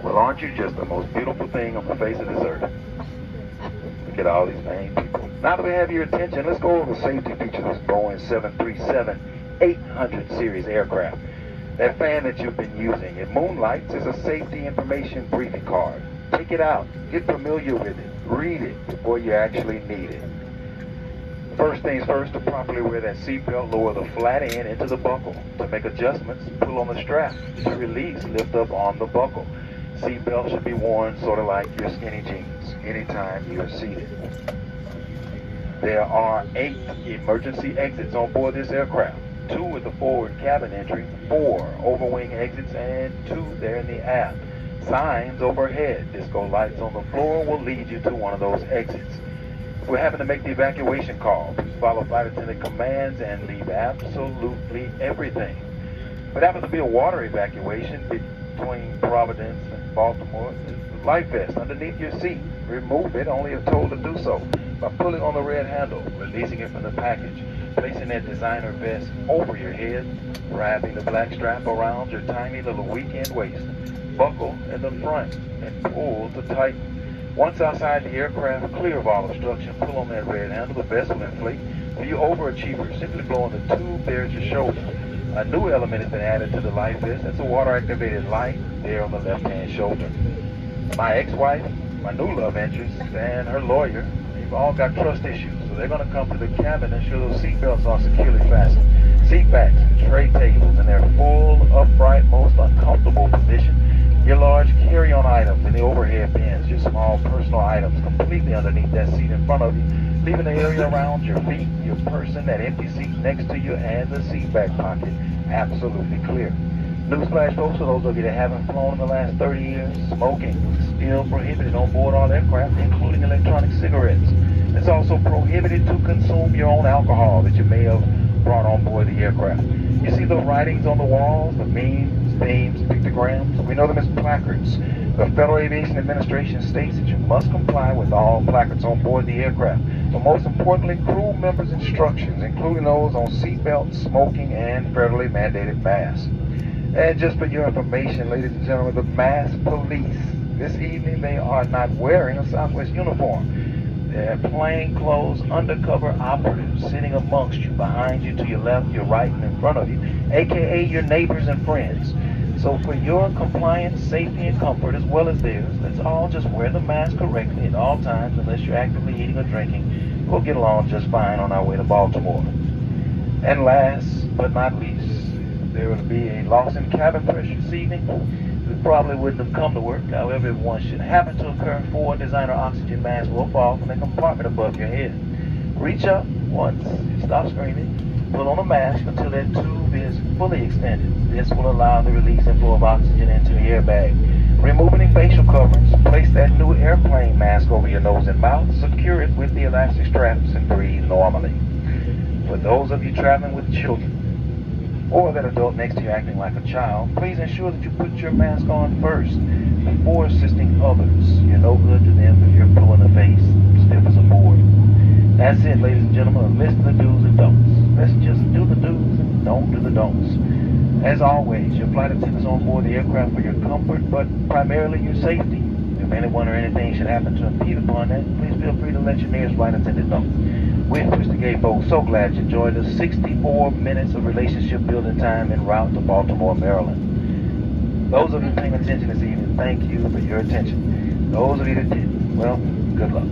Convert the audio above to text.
Well, aren't you just the most beautiful thing on the face of this earth? Look at all these vain people. Now that we have your attention, let's go over the safety features of this Boeing 737-800 series aircraft. That fan that you've been using, it moonlights as a safety information briefing card. Take it out, get familiar with it, read it before you actually need it. First things first, to properly wear that seatbelt, lower the flat end into the buckle. To make adjustments, pull on the strap. To release, lift up on the buckle. Seatbelt should be worn sort of like your skinny jeans anytime you're seated. There are 8 emergency exits on board this aircraft. 2 at the forward cabin entry, 4 overwing exits, and 2 there in the aft. Signs overhead, disco lights on the floor will lead you to one of those exits. If we happen to make the evacuation call, please follow flight attendant commands and leave absolutely everything. If it happens to be a water evacuation between Providence and Baltimore, the life vest underneath your seat. Remove it only if told to do so by pulling on the red handle, releasing it from the package, placing that designer vest over your head, wrapping the black strap around your tiny little weekend waist. Buckle in the front and pull to tighten. Once outside the aircraft, clear of all obstruction, pull on that red handle, the vest will inflate. For you overachievers, simply blow on the tube there at your shoulder. A new element has been added to the life vest. That's a water-activated light there on the left-hand shoulder. My ex-wife, my new love interest, and her lawyer, they've all got trust issues, so they're going to come to the cabin and ensure those seatbelts are securely fastened. Seat backs, tray tables, in their full, upright, most uncomfortable position. Your large carry-on items in the overhead bins, your small personal items completely underneath that seat in front of you, leaving the area around your feet, your person, that empty seat next to you, and the seat back pocket absolutely clear. Newsflash, folks, for those of you that haven't flown in the last 30 years, smoking is still prohibited on board all aircraft, including electronic cigarettes. It's also prohibited to consume your own alcohol that you may have brought on board the aircraft. You see the writings on the walls, the memes, themes, pictograms? We know them as placards. The Federal Aviation Administration states that you must comply with all placards on board the aircraft. But most importantly, crew members' instructions, including those on seatbelts, smoking, and federally mandated masks. And just for your information, ladies and gentlemen, the mask police, this evening they are not wearing a Southwest uniform. They're plainclothes undercover operatives sitting amongst you, behind you, to your left, your right, and in front of you, aka your neighbors and friends. So for your compliance, safety, and comfort, as well as theirs, let's all just wear the mask correctly at all times, unless you're actively eating or drinking. We'll get along just fine on our way to Baltimore. And last but not least, there will be a loss in cabin pressure this evening. We probably wouldn't have come to work. However, if one should happen to occur, 4 designer oxygen masks will fall from the compartment above your head. Reach up once, stop screaming, pull on a mask until that tube is fully extended. This will allow the release and flow of oxygen into the airbag. Remove any facial coverings, place that new airplane mask over your nose and mouth, secure it with the elastic straps, and breathe normally. For those of you traveling with children, or that adult next to you acting like a child, please ensure that you put your mask on first before assisting others. You're no good to them if you're blue in the face, stiff as a board. That's it, ladies and gentlemen, a list of the do's and don'ts. Let's just do the do's and don't do the don'ts. As always, your flight attendants on board the aircraft for your comfort, but primarily your safety. If anyone or anything should happen to impede upon that, please feel free to let your nearest flight attendant know. We're Mr. Gay folks, so glad you joined us. 64 minutes of relationship building time en route to Baltimore, Maryland. Those of you paying attention this evening, thank you for your attention. Those of you that didn't, well, good luck.